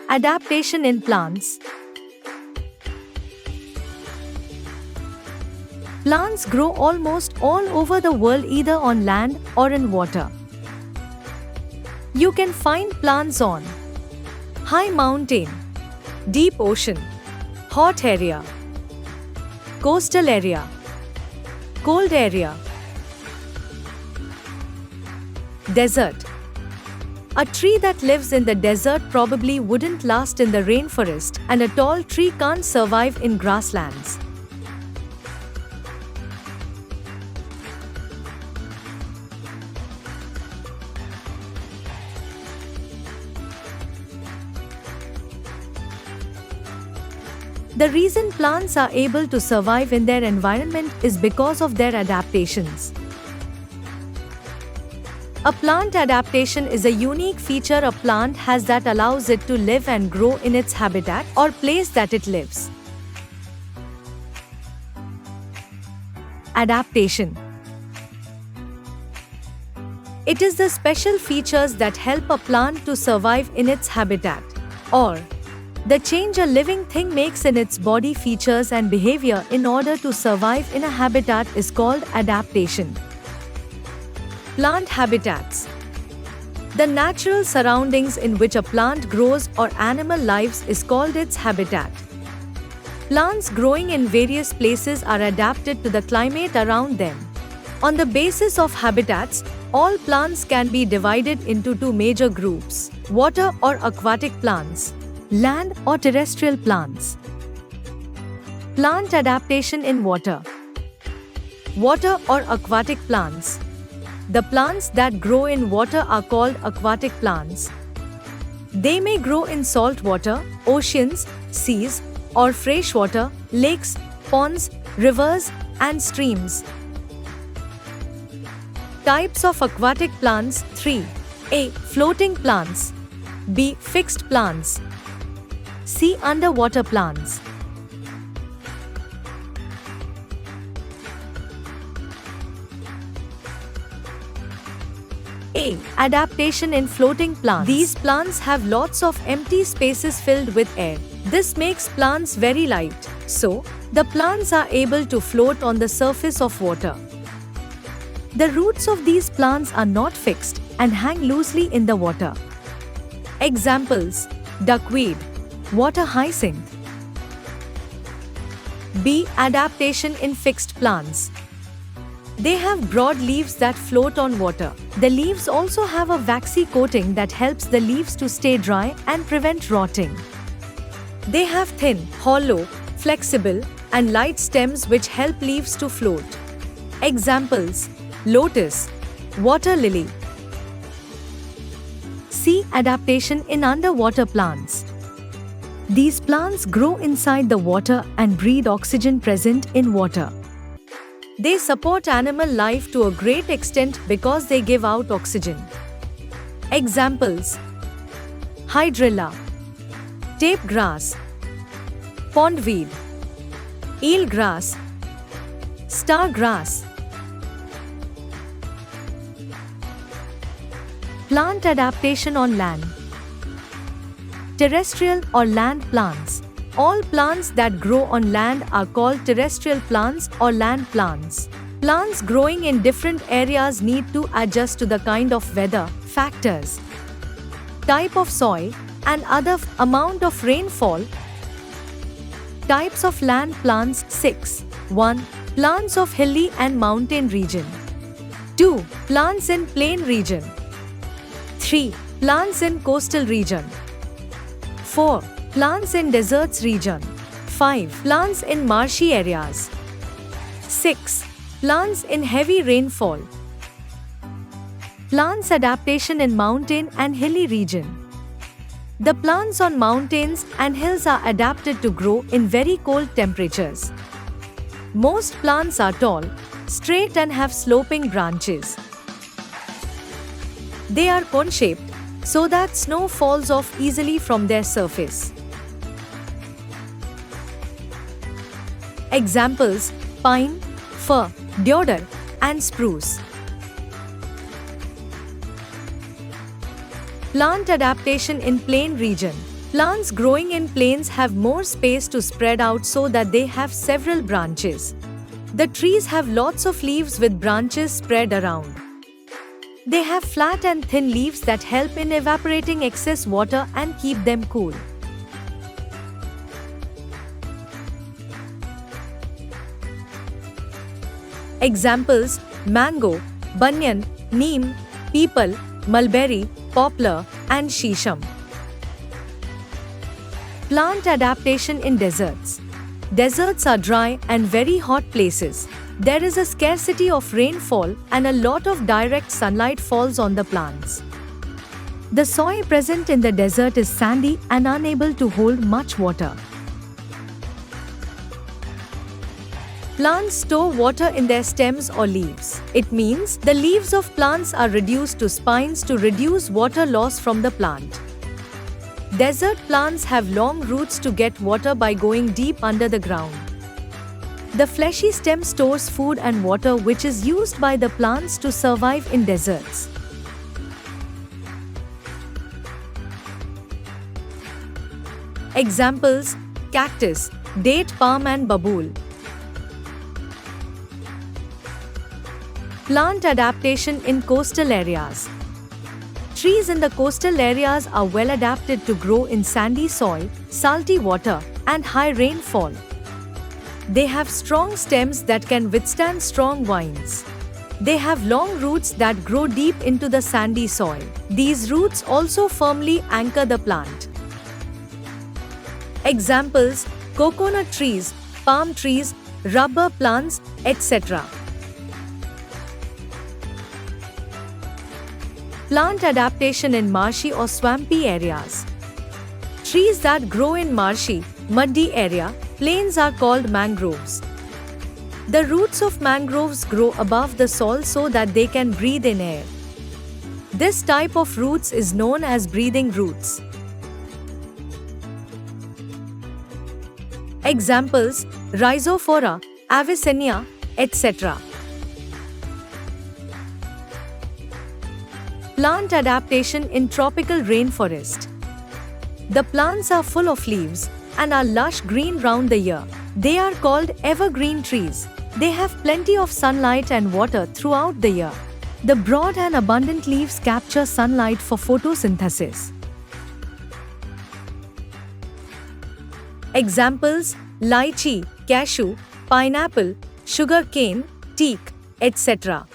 Adaptation in plants. Plants grow almost all over the world either on land or in water. You can find plants on high mountain, deep ocean, hot area, coastal area, cold area, desert. A tree that lives in the desert probably wouldn't last in the rainforest, and a tall tree can't survive in grasslands. The reason plants are able to survive in their environment is because of their adaptations. A plant adaptation is a unique feature a plant has that allows it to live and grow in its habitat or place that it lives. Adaptation. It is the special features that help a plant to survive in its habitat, or the change a living thing makes in its body features and behavior in order to survive in a habitat is called adaptation. Plant habitats. The natural surroundings in which a plant grows or animal lives is called its habitat. Plants growing in various places are adapted to the climate around them. On the basis of habitats, all plants can be divided into two major groups: water or aquatic plants, land or terrestrial plants. Plant adaptation in water. Water or aquatic plants. The plants that grow in water are called aquatic plants. They may grow in salt water, oceans, seas, or freshwater, lakes, ponds, rivers, and streams. Types of aquatic plants 3. A. Floating plants. B. Fixed plants. C. Underwater plants. A. Adaptation in floating plants. These plants have lots of empty spaces filled with air. This makes plants very light, so the plants are able to float on the surface of water. The roots of these plants are not fixed and hang loosely in the water. Examples: duckweed, water hyacinth. B. Adaptation in fixed plants. They have broad leaves that float on water. The leaves also have a waxy coating that helps the leaves to stay dry and prevent rotting. They have thin, hollow, flexible, and light stems which help leaves to float. Examples: lotus, water lily. C. Adaptation in underwater plants. These plants grow inside the water and breathe oxygen present in water. They support animal life to a great extent because they give out oxygen. Examples: hydrilla, tape grass, pondweed, eelgrass, star grass. Plant adaptation on land. Terrestrial or land plants. All plants that grow on land are called terrestrial plants or land plants. Plants growing in different areas need to adjust to the kind of weather, factors, type of soil, and other amount of rainfall. Types of land plants 6. 1. Plants of hilly and mountain region. 2. Plants in plain region. 3. Plants in coastal region. 4. Plants in deserts region. 5. Plants in marshy areas. 6. Plants in heavy rainfall. Plants adaptation in mountain and hilly region. The plants on mountains and hills are adapted to grow in very cold temperatures. Most plants are tall, straight and have sloping branches. They are cone-shaped, so that snow falls off easily from their surface. Examples: pine, fir, deodar, and spruce. Plant adaptation in plain region. Plants growing in plains have more space to spread out so that they have several branches. The trees have lots of leaves with branches spread around. They have flat and thin leaves that help in evaporating excess water and keep them cool. Examples: mango, banyan, neem, peepal, mulberry, poplar, and shisham. Plant adaptation in deserts. Deserts are dry and very hot places. There is a scarcity of rainfall and a lot of direct sunlight falls on the plants. The soil present in the desert is sandy and unable to hold much water. Plants store water in their stems or leaves. It means the leaves of plants are reduced to spines to reduce water loss from the plant. Desert plants have long roots to get water by going deep under the ground. The fleshy stem stores food and water which is used by the plants to survive in deserts. Examples: cactus, date palm and babool. Plant adaptation in coastal areas. Trees in the coastal areas are well adapted to grow in sandy soil, salty water, and high rainfall. They have strong stems that can withstand strong winds. They have long roots that grow deep into the sandy soil. These roots also firmly anchor the plant. Examples: coconut trees, palm trees, rubber plants, etc. Plant adaptation in marshy or swampy areas. Trees that grow in marshy, muddy area, plains are called mangroves. The roots of mangroves grow above the soil so that they can breathe in air. This type of roots is known as breathing roots. Examples: Rhizophora, Avicennia, etc. Plant adaptation in tropical rainforest. The plants are full of leaves and are lush green round the year. They are called evergreen trees. They have plenty of sunlight and water throughout the year. The broad and abundant leaves capture sunlight for photosynthesis. Examples: lychee, cashew, pineapple, sugar cane, teak, etc.